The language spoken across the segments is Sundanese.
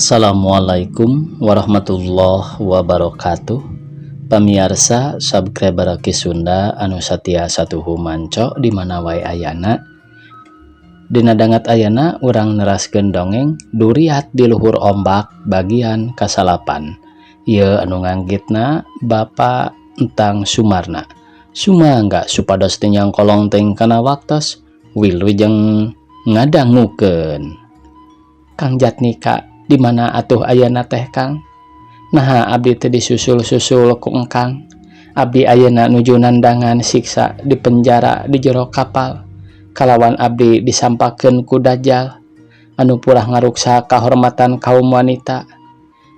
Assalamualaikum warahmatullahi wabarakatuh. Pamirsa subscriber Ki Sunda anu satia satuhu manco di mana wae ayana. Dina dangat ayana urang neraskeun dongeng Duriat di luhur ombak bagian kasalapan. Ieu anu nganggitna Bapak Entang Sumarna. Sumangga supados teu nyangkolong teng kana waktos wilujeng ngadangukeun. Kang Jatnika di mana atuh ayana teh Kang? Nah abdi teh disusul-susul ku engkang. Abdi ayeuna nuju nandangan siksa di penjara di jero kapal. Kalawan abdi disampakeun ku Dajjal anu purah ngaruksa kahormatan kaum wanita.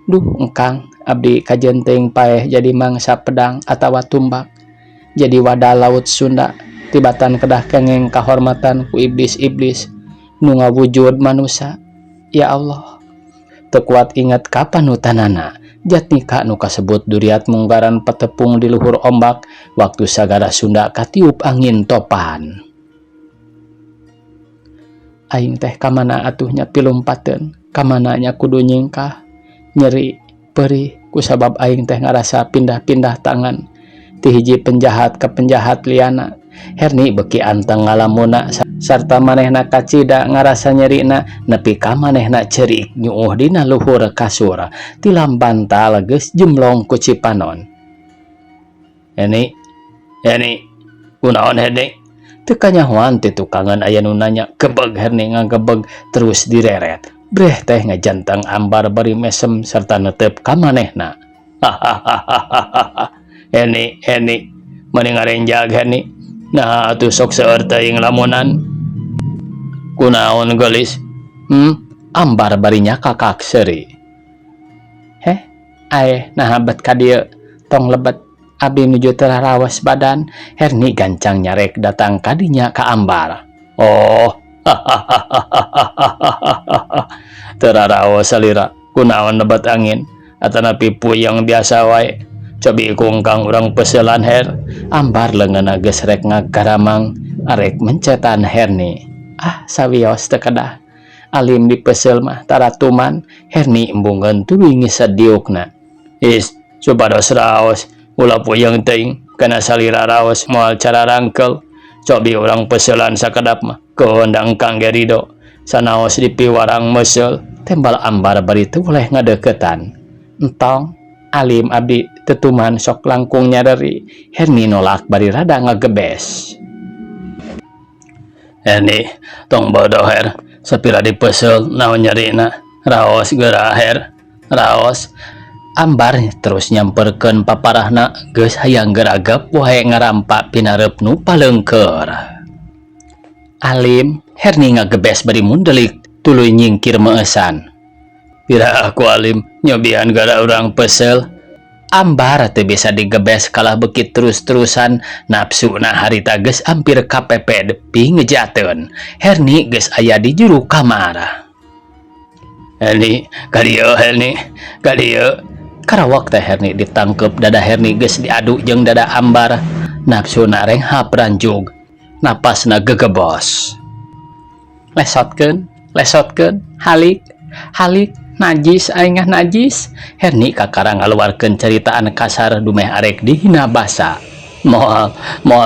Duh engkang, abdi kajenteng paeh jadi mangsa pedang atawa tumbak. Jadi wadah laut Sunda tibatan kedah kengeng kahormatan ku iblis-iblis nu ngawujud manusia. Ya Allah, tekuat ingat kapan nutanana Jatnika nu kasebut Duriat munggaran petepung di luhur ombak waktu sagara Sunda katiup angin topan. Aing teh kamana atuhnya pilumpateun, kamana nya kudu nyingkah, nyeri perih kusabab aing teh ngarasa pindah-pindah tangan ti hiji penjahat ke penjahat liana. Herni beki anteng ngalamuna sarta manehna kacida ngarasa nyerina nepi ka manehna cerik nyuuh dina luhur kasur ti lambantal geus jemlong ku Cipanon. Heni kunaon heni? Teu kanyahoan ti tukangan aya nu nanya, gebeg herni ngagebeg terus direret. Breh teh ngajanteng ambar bari mesem sarta neuteup ka manehna. Heni mending ngarenjag heni. Nah atuh sok seueur teuing lamunan. Kunaon geulis? Ambar barinya kakak seuri. Heh, aeh nah bet ka dieu tong lebet abdi nuju teu rawas badan. Herni gancang nyarek datang kadinya ka ambar. Oh, teu raraos salira. Kunaon lebet angin? Atanapi puyeng biasa wae. Cobi kungkang urang peselan her. Ambar leungeunna geus rek ngagaramang arek mencetan Herni. Ah sawios teu kedah. Alim dipesel mah taratuman. Herni embungeun tuluy ngisediukna. Is supados raos ulah puyeng teuing kana salira raos moal cara rangkel. Cobi urang peselan sakedap mah keundang Kang Gerido sanaos dipiwarang meusel. Tembal ambar bari teu boleh ngadeuketan. Entong alim abdi tetuman sok langkung nyadari. Herni nolak bari rada ngagebes. Herni tong bodoh her sapira dipesel naon nyarina. Raos geura her raos. Ambar terus nyamperkeun paparahna geus hayang geragap wae ngarampa pinareup nu paleungkeur. Alim Herni ngagebes bari mundelik tuluy nyingkir meesan. Pira aku alim nyobian gara urang pesel. Ambar teu bisa digebes kalah bekit terus-terusan nafsuna harita geus ampir kapepe depi ngejateun. Herni geus aya di juru kamar. Herni kadieu karawak teh Herni ditangkep dada Herni geus diadu jeung dada ambar. Nafsuna renghap ranjug, napasna gegebos. Lesotkeun halik najis aingah najis. Herni kakarang ngaluarkeun caritaan kasar dumeh arek dihina basa. Moal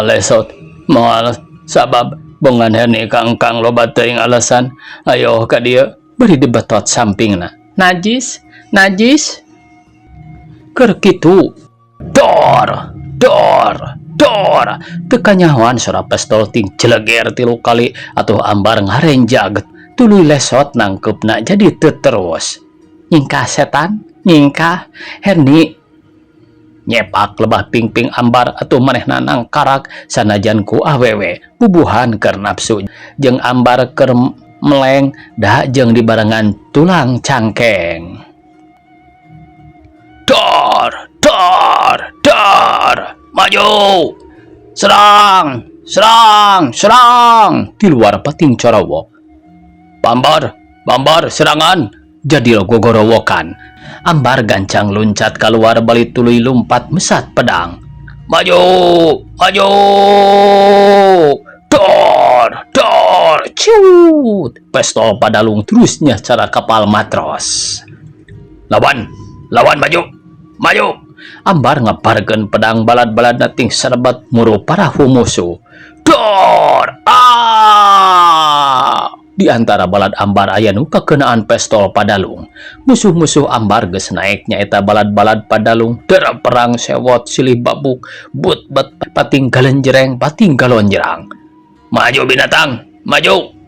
lesot moal sabab bongan Herni kangkang loba teuing alasan. Ayo ka dieu beri dibetot sampingna. Najis keur kitu dor teu kanyahoan sora pistol ting celeger 3 kali atuh ambar ngarenjag tuluy lesot nangkepna jadi teu terus. Nyingkah setan, nyingkah. Herni nyepak lebah pingping ambar atuh manehna nangkarak sanajan ku awewe bubuhan keur nafsu jeung ambar keur meleng da jeung dibarengan tulang cangkeng. Dor maju serang di luar pating corowo. Bambar serangan jadi gogorowokan. Ambar gancang luncat keluar balik tuluy lumpat mesat pedang. Maju dor ciut pistol padalung terusnya cara kapal matros. lawan maju Ambar ngaparkeun pedang balad-balad nating serbat muru parahu musuh. Dor! Di antara balad Ambar aya nu kakenaan pistol Padalung. Musuh-musuh Ambar geus naik nyaeta balad-balad Padalung. Dera perang sewot silih babuk but-bet pating galenjereng pating galonjerang. Maju binatang, maju!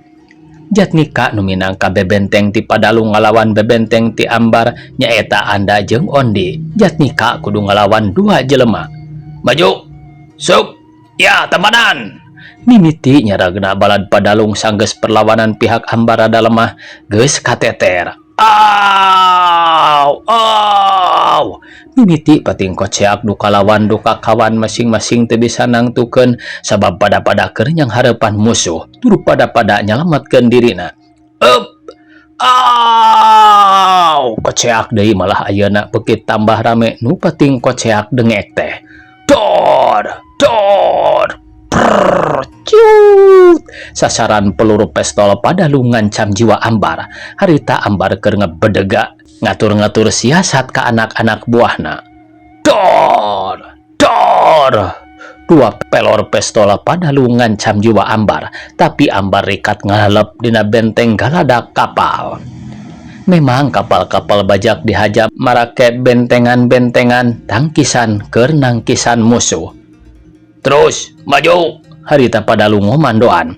Jatnika nu minangka bebenteng ti Padalung ngalawan bebenteng ti Ambar nyaeta Anda jeung Ondi. Jatnika kudu ngalawan dua jelema. Maju! Sup! Ya, temenan! Mimiti nyaragna balad Padalung sanggeus perlawanan pihak Ambar rada lemah geus kateter. Aw! Mimiti pating koceak duka lawan duka kawan masing-masing teu bisa nangtukeun sabab pada-pada keur nyang hareupan musuh turu pada-pada nyalametkeun dirina. Koceak deui malah ayeuna beukit tambah rame nu pating koceak dengek teh. Dor! Ciut! Sasaran peluru pistol Padalung ngancam jiwa Ambar. Harita Ambar keur ngebedega ngatur-ngatur siasat ke anak-anak buahna. Dor! Dua pelor pistol Padalung ngancam jiwa Ambar, tapi Ambar rikat ngalep dina benteng galadak kapal. Memang kapal-kapal bajak dihajam marake bentengan-bentengan tangkisan keur nangkisan musuh. Terus maju! Harita Padalung ngomandoan.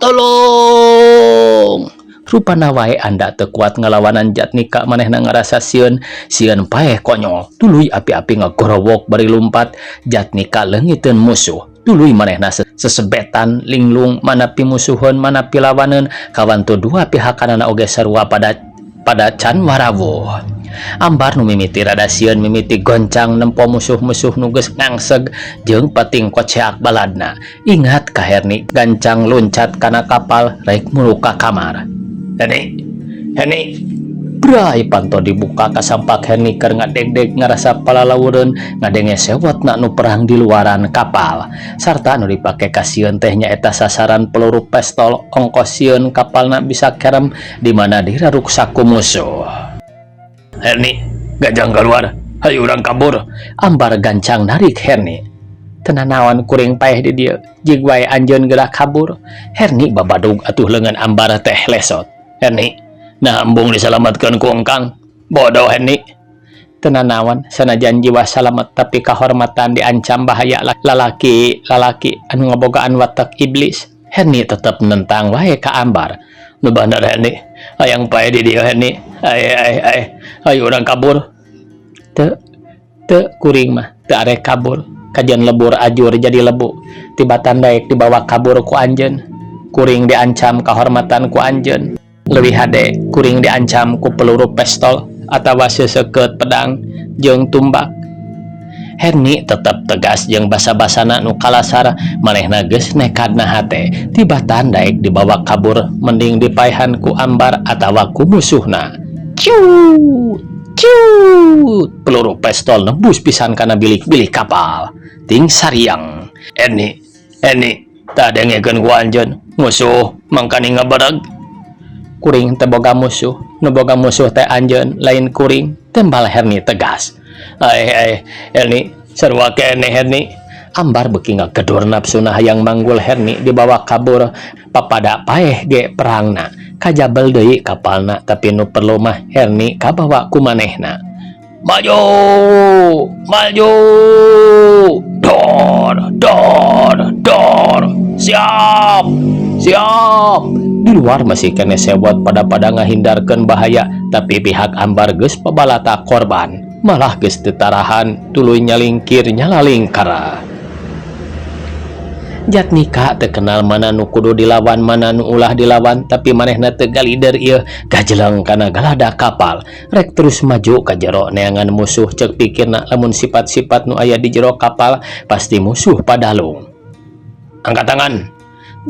Tolong! Rupana wae Anda teu kuat ngalawanan Jatnika manehna ngarasa sieun paeh konyol. Tuluy api-api ngagorowok bari lumpat. Jatnika leungiteun musuh. Tuluy manehna sesebetan linglung manapi musuheun manapi lawaneun kawantu dua pihakanana oge sarua pada can warawuh. Ambar nu mimiti rada sieun mimiti goncang nempo musuh-musuh nu geus ngangseg jeung pating koceak baladna. Ingat ka Herni gancang loncat kana kapal rek mulu ka kamar. Heni brai panto dibuka kasampak Herni keur ngadeg-deg ngarasa palalaweureun ngadenge sewotna nu perang di luaran kapal. Sarta nu dipake ka sieun teh nyaeta sasaran peluru pistol ongkos sieun kapalna bisa kerem di mana diraruksa ku musuh. Herni, gajang keluar, hayu urang kabur. Ambar gancang narik Herni. Tenanawan kuring paeh di dieu, jig wae anjeun gerak kabur. Herni babadug atuh leungeun Ambar teh lesot. Herni, nah embung diselamatkeun ku engkang. Bodoh Herni. Tenanawan sanajan jiwa salamet tapi kahormatan diancam bahaya lalaki anu ngabogaan watak iblis. Herni tetep nentang wae ka Ambar. Nu bandar Herni, hayang paeh di dieu Herni. Ayo urang kabur. Teu kuring mah teu arek kabur. Kajian lebur ajur jadi lebu. Tibatan daek dibawa kabur ku anjeun. Kuring diancam kahormatan ku anjeun. Leuwih hade kuring diancam ku peluru pistol atawa seseukeut pedang jeung tumbak. Herni tetep tegas jeung basa-basana nu kalasar manehna geus nekadna hate. Tibatan daek dibawa kabur mending dipaehan ku Ambar atawa ku musuhna. Ciut! Peluru pistol nembus pisan kana bilik-bilik kapal. Ting sariang. Herni, tak dengekeun ku anjeun. Musuh mangkani ngabereg. Kuring teu boga musuh. Nu boga musuh teh anjeun, lain kuring. Tembal Herni tegas. Herni, sarua keneh Herni. Ambar beuki ngagedur nafsuna hayang manggul Herni dibawa kabur. Papada paeh ge perangna. Kajabel deui kapalna tapi nu perlu mah Herni kabawa ku manehna. Maju! Dor! Siap! Di luar masih kene sewot pada ngahindarkeun bahaya tapi pihak Ambar geus pabalata korban. Malah geus teu tarahan tuluy nyalingkir nyalalingkara. Jatnika teu kenal mana nu kudu dilawan mana nu ulah dilawan tapi manehna teu galider ieu gajeleng kana galadak kapal rek terus maju ka jero neangan musuh ceuk pikirna lamun sifat-sifat nu aya di jero kapal pasti musuh Padalung. Angkat tangan.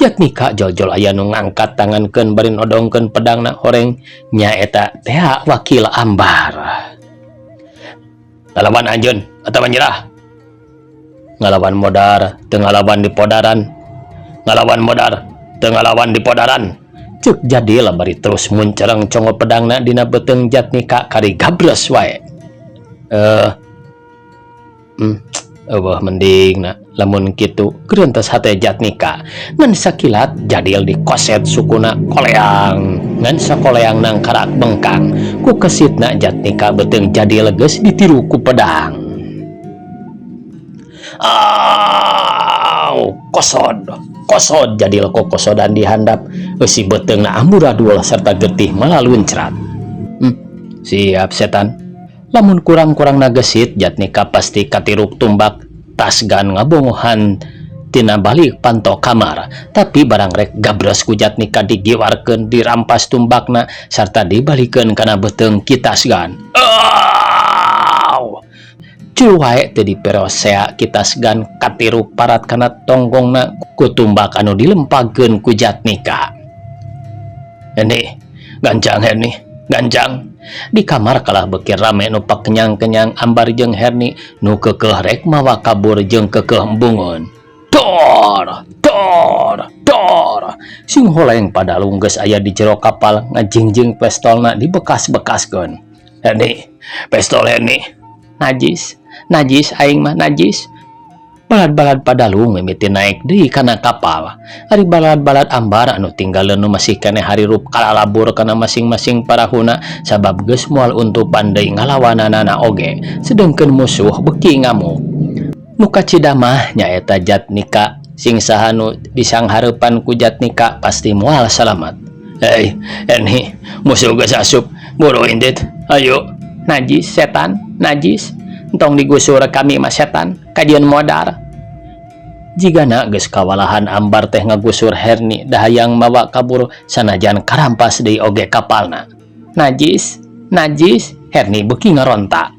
Jatnika jol-jol aya nu ngangkat tangankeun bari nodongkeun pedangna horeng nyaeta teh wakil Ambar. Ngalawan anjeun atawa nyerah? Ngalawan modar teu ngalawan di podaran. Cuk jadi lah bari terus muncereng congo pedangna dina beteng Jatnika kari gabres wae. Mending na lamun kitu gerentas hate Jatnika ngan sakilat jadil di koset sukuna koleang ngan sakoleang nang karak bengkang ku kesitna Jatnika beteng jadil geus ditiru ku pedang. Kosod jadil ko kosodan dihandap eusi beteungna amburadul serta getih malaluncrat. Siap setan. Lamun kurang-kurang nagesit Jatnika pasti katiruk tumbak tasgan ngabongohan tina balik panto kamar, tapi barang rek gabres ku Jatnika digiwarkeun dirampas tumbakna sarta dibalikeun kana beteung kitasgan. Cuwae teu diperosea kitasgan katiruk parat kana tonggongna ku tumbak anu dilempagkeun ku Jatnika. Heni gancang di kamar kalah bekir rame nu pakenyang-kenyang Ambar jeung Herni nu keukeuh rek mawa kabur jeung keukeuh embungeun. Dor sing holeng padalung geus aya di jero kapal ngajingjing pistolna dibekas-bekaskeun. Herni pistol Herni najis aing mah najis. Balad-balad padalung mimiti naik deui kana kapal. Ari balad-balad Ambar anu tinggalin nu masih keneh harirup kalalabur kana masing-masing parahuna sabab geus moal untupan deui ngalawananana oge. Sedengkeun musuh beuki ngamuk. Nu kacida mah nyaeta Jatnika sing saha nu disanghareupan ku Jatnika pasti moal salamat. Hei, Eni, musuh geus asup. Buru indit, ayo. Najis setan, najis. Entong digusur kami mah setan, kadian modar. Jigana geus kawalahan Ambar teh ngagusur Herni dahayang mawa kabur sanajan karampas deui oge kapalna. Najis, Herni beuki ngarontak.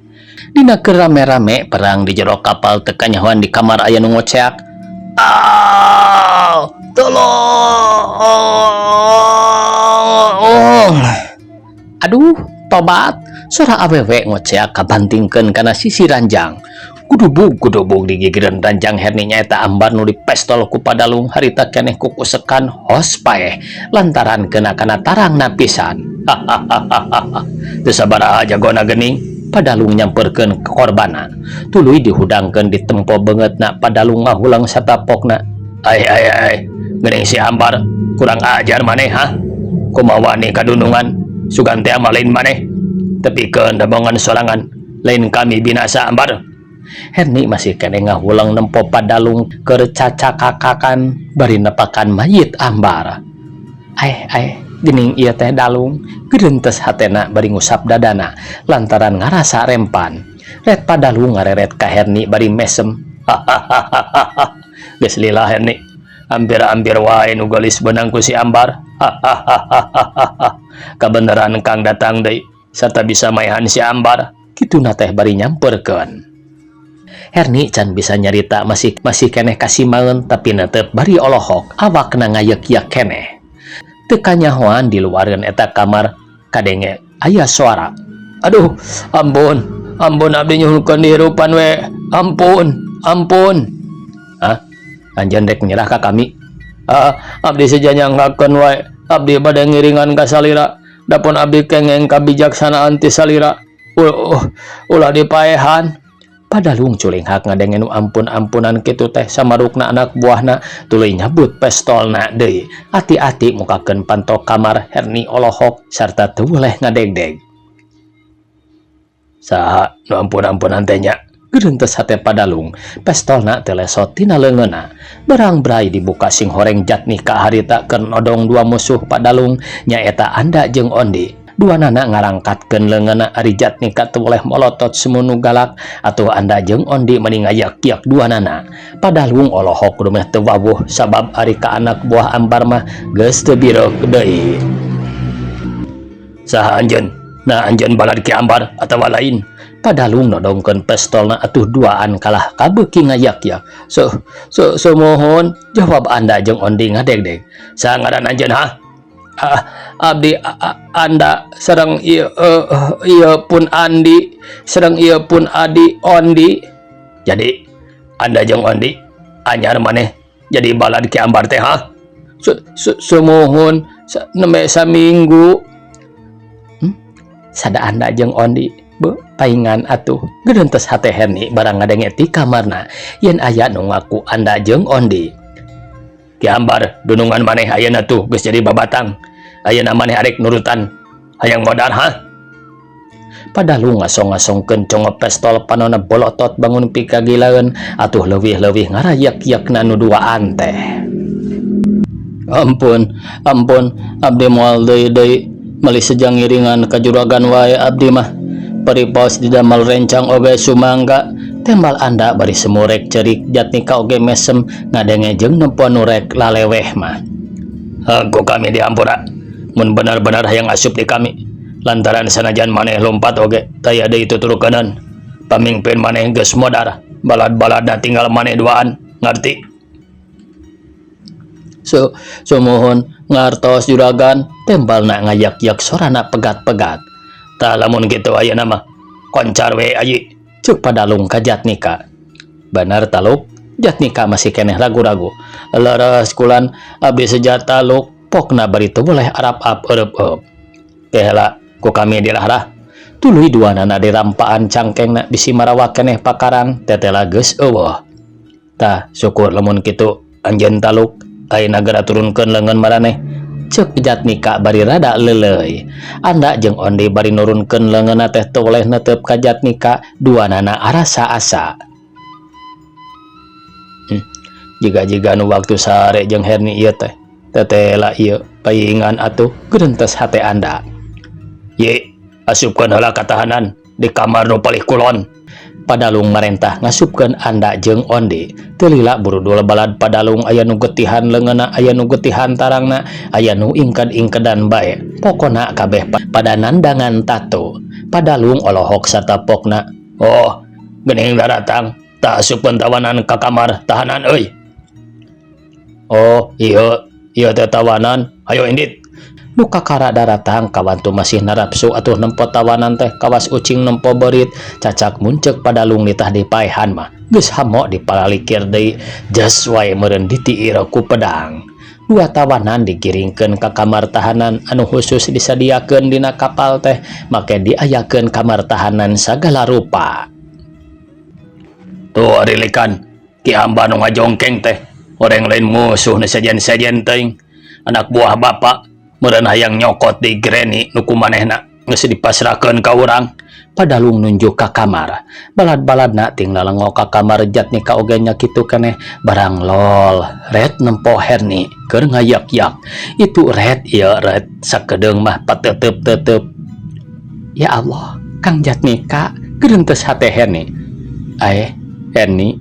Dina keur rame-rame perang di jero kapal teu kanyahoan di kamar aya nu ngoceak. Tolong. Aduh, tobat. Suara awewe ngoceak kabantingkeun kana sisi ranjang. Gudubug di gigireun ranjang Herni nyaeta Ambar nu dipestol ku padalung harita keneh kukusekan hos paeh lantaran kena tarangna pisan. Teu sabaraha jagona geuning padalung nyamperkeun ke korbanna. Tuluy dihudangkeun di tempo beungeutna padalung ngahulang satapokna. Ai geuning si Ambar kurang ajar maneh ha. Kumaha ni kadunungan sugan teh amalain maneh. Tepikeun dabongan sorangan lain kami binasa Ambar. Herni masih keneh ngahulang nempo padalung keur cacakakakan bari nepakan mayit Ambar. Geuning ieu teh dalung geurentes hatena bari ngusap dadana lantaran ngarasa rempan. Ret padalung ngareret ka Herni bari mesem. Geus lila Herni, hampir wae nu gelis beunang ku si Ambar. Kabeneran Kang datang deui sarta bisa maehan si Ambar. Kituna teh bari nyamperkeun. Herni can bisa nyarita masih keneh kasimaeun tapi netep bari olohok awakna ngayek-yak keneh. Teu kanyahoan di luareun eta kamar kadenge aya suara. Aduh, ampun abdi nyuhunkeun dihirupan we. Ampun. Anjeun rek nyerah ka kami. Abdi sejanyangakeun wae. Abdi bade ngiringan ka salira. Dapun abdi kengeng kabijaksanaan ti salira. Ulah dipaehan. Padalung culing hak ngadenge nu ampun-ampunan kitu teh samarukna anak buahna tuluy nyabut pistolna deui. Ati-ati mukakeun panto kamar Herni olohok sarta teu boleh ngadegdeg. Saha nu ampun-ampunan teh nya? Geurentes hate padalung. Pistolna teh lesot tina leungeunna. Barang brai dibuka sing horeng Jatnika harita keur nodong dua musuh padalung nyaeta Anda jeung Ondi. Duanana ngarangkatkeun leungeunna ari Jatnika teu boleh molotot semunu galak atuh Anda jeung Ondi meni ngayak-yak duanana. Padalung olohok kudu meh teu wawuh sabab ari ka anak buah Ambar mah geus teu birok deui. Saha anjeun? Nah anjeun balad ki Ambar atawa lain? Padalung nodongkeun pistolna atuh duaan kalah kabeuki ngayak-yak. So mohon jawab Anda jeung Ondi ngadegdeg. Saha ngaran anjeun ha? Abdi Anda sareng ieu pun Andi sareng ieu pun Adi Ondi. Jadi Anda jeung Ondi anyar maneh jadi balad ki Ambar teh ha? Sumuhun Nembe saminggu. Sada anda jeung Ondi paingan atuh geuntes hate Herni barang ngadenge ti kamarna yen aya nu ngaku anda jeung Ondi. Ki Ambar, dunungan maneh ayeuna tuh geus jadi babatang. Ayeuna maneh arek nurutan hayang modal ha. Padalu ngasong-ngasongkeun congop pistol panonna bolotot bangun pikagilaeun atuh leuwih-leuwih ngarayak-yakna nu duaan teh. Ampun, abdi moal deui meuli sejang ngiringan ka juragan wae abdi mah. Paripaos di damal rencang oge sumangga. Tembal anda bari semurek cerik Jatnika oge mesem ngadenge jeung nempo nurek laleweh mah. Hago kami diampura. Mun benar-benar hayang asup di kami. Lantaran sanajan maneh lompat oge taya deui tuturukeun. Pamingpin maneh geus modar. Balad-baladna tinggal maneh duaan. Ngarti? Mohon ngartos juragan. Tembalna ngayak-yak sorana pegat-pegat. Tah lamun kitu ayeuna mah koncar we aji. Cuk Padalung ka Jatnika. Benar taluk, Jatnika masih keneh ragu-ragu. Leres kulan abdi sejata taluk pokna bari teu boleh arap-ap eueup-eueup. Tehela ku kami dirahra. Tuluy duanana dirampaan cangkengna bisi marawa keneh pakaran tetela geus eueuh. Tah syukur lamun kitu anjeun taluk ayeuna geura turunkeun leungeun maraneh. Cek Jatnika bari rada leuleuy. Anda jeung Ondi bari nurunkeun leungeunna teh teu oleh neuteup ka Jatnika, duanana arasa asa. Jiga-jiga nu waktu sare jeung Herni ieu teh. Tetela ieu paingan atuh geuntes hate Anda. Ye, asupkeun heula ka tahanan di kamar nu palih kulon. Padalung marentah ngasupkeun Anda jeung Ondi. Teu lila burudul balad Padalung aya nu getihan leungeunna, aya nu getihan tarangna, aya nu ingked-ingkedan bae. Pokona kabeh pada nandangan tato. Padalung olohok satapokna. Oh, geuning daratang, tah asupkeun tawanan ka kamar tahanan euy. Oh, ieu teh tawanan. Hayo indit. Nu kakara daratang kawantu masih narapsu atuh nempo tawanan teh kawas ucing nempo berit cacak muncek Padalung nitah dipaehan mah geus hamo dipalalikir deui jas wae meureun ditiir ku pedang. Dua tawanan digiringkeun ka kamar tahanan anu khusus disadiakeun dina kapal teh make diayakeun kamar tahanan sagala rupa. Tuh arilikan Ki Amba nu ngajongkeng teh orang lain musuh nu sajen-sajen teuing anak buah bapak. Meureun hayang nyokot di Greni nu kumanehna geus dipasrahkeun ka urang. Padalung nunjuk ka kamar. Balad-baladna tinggal lengo ka kamar Jatnika oge nya kitu keneh barang lol. Red nempo Herni keur ngayak-yak. Itu red ieu red sakedeung mah pateuteup-teuteup. Ya Allah, Kang Jatnika geuntes hate Herni. Herni,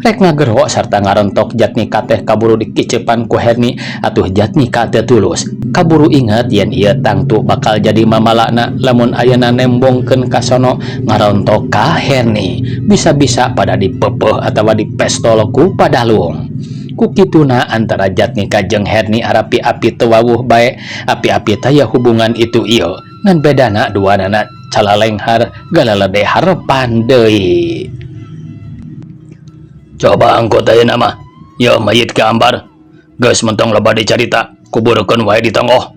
rek ngagero sarta ngarontok Jatnika teh kaburu dikicepan ku Herni atuh Jatnika teh tulus kaburu inget yen ieu tangtu bakal jadi mamalana lamun ayeuna nembongkeun ka sono ngarontok ka Herni bisa-bisa pada dipeupeuh atawa dipestol ku Padalung. Ku kituna antara Jatnika jeung Herni arapi-api teu wawuh bae, api-api taya hubungan itu ieu ngan bedana duanana calalenghar galalede harepan deui. Coba angkot ayeuna mah. Ya mayit Ki Ambar. Geus mentong loba dicarita, kuburkeun wae di tenggoh.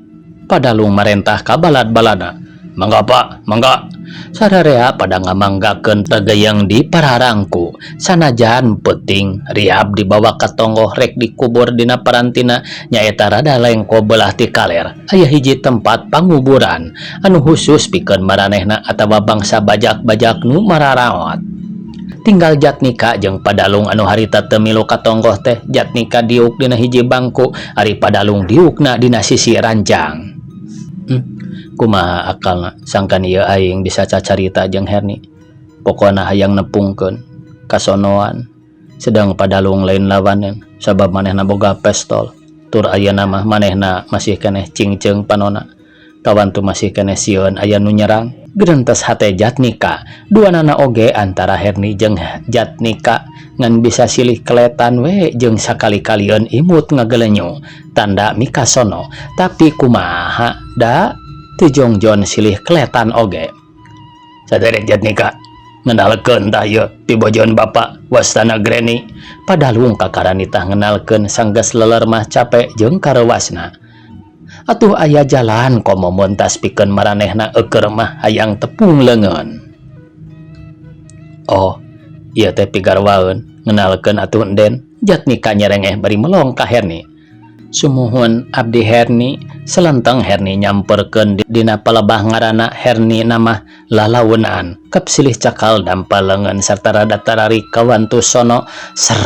Padalung marentah ka balad-baladna. Mangga Pak, mangga. Sararea pada ngamanggakeun tagayang di pararangku. Sanajan peuting riab dibawa ka tonggoh rek dikubur dina parantina nyaeta rada lengko belah ti kaler. Aya hiji tempat panguburan anu khusus pikeun maranehna atawa bangsa bajak-bajak nu mararaot. Tinggal Jatnika jeung Padalung anu harita teu milu ka tonggoh teh. Jatnika diuk dina hiji bangku, ari Padalung diukna dina sisi ranjang. Kumaha akalna sangkan ieu aing bisa cacarita jeung Herni. Pokona hayang nepungkeun kasonoan. Sedang Padalung lain lawanan sabab manehna boga pestol. Tur ayeuna mah manehna masih keneh cingceung panonna. Kawantu masih keneh sieun aya nu nyerang. Geuntes hate Jatnika. Duanana oge antara Herni jeung Jatnika ngan bisa silih keletan we jeung sakali-kalieun imut ngagelenyu tanda mikasono. Tapi kumaha da teu jongjon silih keletan oge. Saderek Jatnika ngenalkeun tah ieu pibojon Bapak wastana Greni. Padalung kakaranitah ngenalkeun sanggeus leler mah capek jeung karewasna. atuh aya jalan komo montas pikeun maranehna eukeur mah hayang tepung leungeun. Oh, ieu teh pigarwaeun ngenalkeun atuh enden, Jatnika nyerengeh bari melong ka Herni. Sumuhun abdi Herni, selenteng Herni nyamperkeun dina palebah ngaranna Herni nama lalaunan, kep silih cakal dampal leungeun sarta rada tarari kawantu sono ser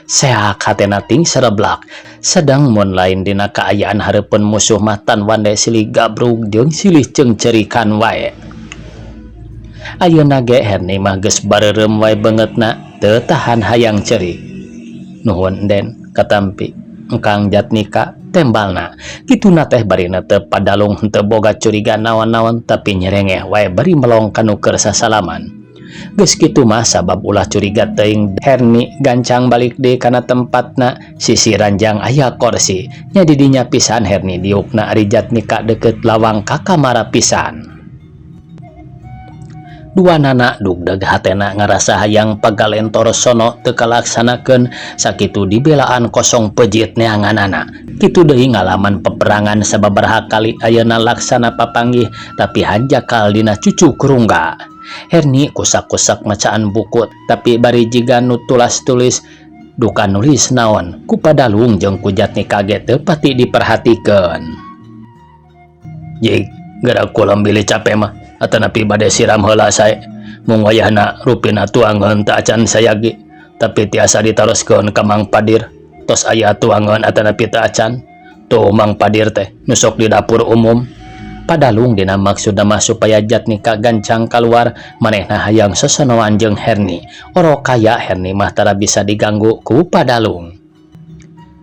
seak hatena ting sereblak. Sedang mun lain dina kaayaan hareupeun musuh mah tan wande silih gabrug jeung silih ceungcerikan wae. Ayeuna ge Herni mah geus bareureum wae beungeutna teu tahan hayang ceri. Nuhun enden katampi engkang Jatnika tembalna kituna teh barina teu padalung teu boga curiga naon-naon tapi nyerengeh wae bari melong kanu keur sasalaman. Geus kitu mah sabab ulah curiga teuing Herni gancang balik deui kana tempatna sisi ranjang aya kursi nya di dinya pisan Herni diukna ari Jatnika deukeut lawang ka kamar pisan. Dua nana dugdeg hatena ngarasa hayang pagalentor sono teu kalaksanakeun sakitu dibelaan kosong pejit neanganana. Kitu deui ngalaman peperangan sababaraha kali ayeuna laksana papanggih tapi hanjakal dina cucu kurungga. Herni kusak-kusak macaan buku tapi bari jiga nu tulis duka nulis naon ku padalung jeung ku Jatnika ge teu pati diperhatikeun. Jig gara kulam bilih capek mah atanapi bade siram heula sae mung wayahna rupina tuangeun teu acan sayagi tapi tiasa ditaroskeun ka Mang Padir tos aya tuangeun atanapi teu acan tuh Mang Padir teh nusok di dapur umum. Padalung dina maksudna mah supaya Jatnika gancang kaluar manehna hayang sesenoan jeung Herni oro kaya Herni mah tara bisa diganggu ku padalung.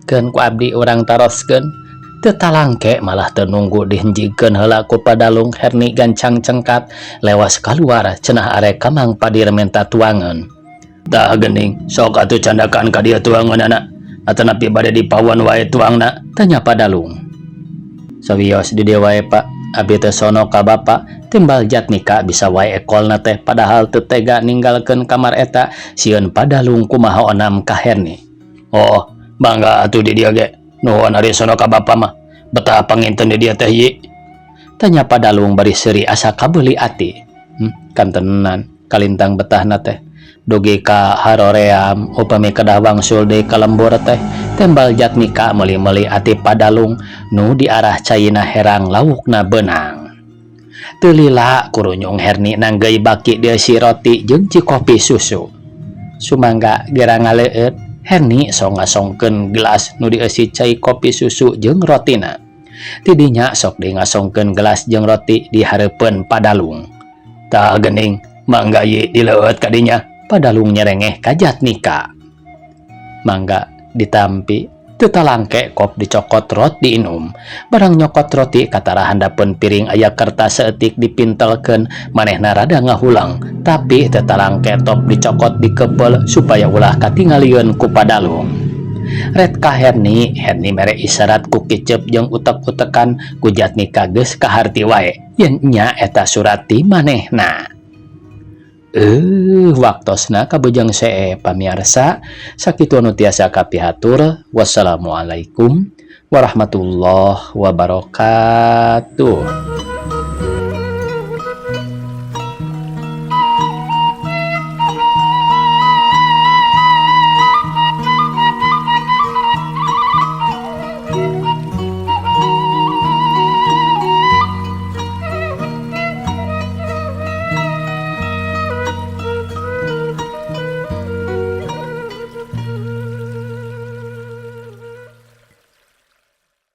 Keun ku abdi urang taroskeun teu talangke malah teu nunggu dihenjikeun heula ku padalung Herni gancang cengkat lewas kaluar cenah arek ka Mang Padir menta tuangeun. Tah geuning sok atuh candakan ka dieu tuangeunana atanapi bade dipawan wae tuangna tanya padalung. Sawios di dieu wae Pak abdi teh sono ka Bapa timbal Jatnika bisa wae ekolna teh padahal teu tega ninggalkeun kamar eta sieun padalung kumaha onam ka Herni. Oh bangga atuh di dieu ge nuhun ari sono ka Bapa mah betah panginten di dieu teh ye. Tanya padalung bari seuri asa kabeuli ati. Kan tenan kalintang betahna teh dugi ka haroream upami kedah wangsul deui ka lembur teh tembal Jatnika meuli-meuli ati padalung nu diarah caina herang laukna beunang. Teu lila kurunyung Herni nanggeuy baki dieu si roti jeung ci kopi susu. Sumangga gera ngaleueut Herni sok ngasongkeun gelas nu dieusi cai kopi susu jeung rotina. Tidinya sok dingasongkeun gelas jeung roti di hareupeun padalung. Tah geuning mangga ye dileueut ka dinya. Padalung nyerengeh ka Jatnika. Mangga ditampi teu talangke kop dicokot rot diinum. Barang nyokot roti katara handapeun piring aya kertas saeutik dipintelkeun manehna rada ngahulang tapi teu talangke top dicokot dikepeul supaya ulah katingalieun ku padalung. Ret ka Herni mere isyarat ku kicep jeung utek-utekan ku Jatnika geus kaharti wae yen nya eta surat ti manehna. Waktosna kabujang see pamiarsa sakitu anu tiasa kapihatur. Wassalamualaikum warahmatullahi wabarakatuh.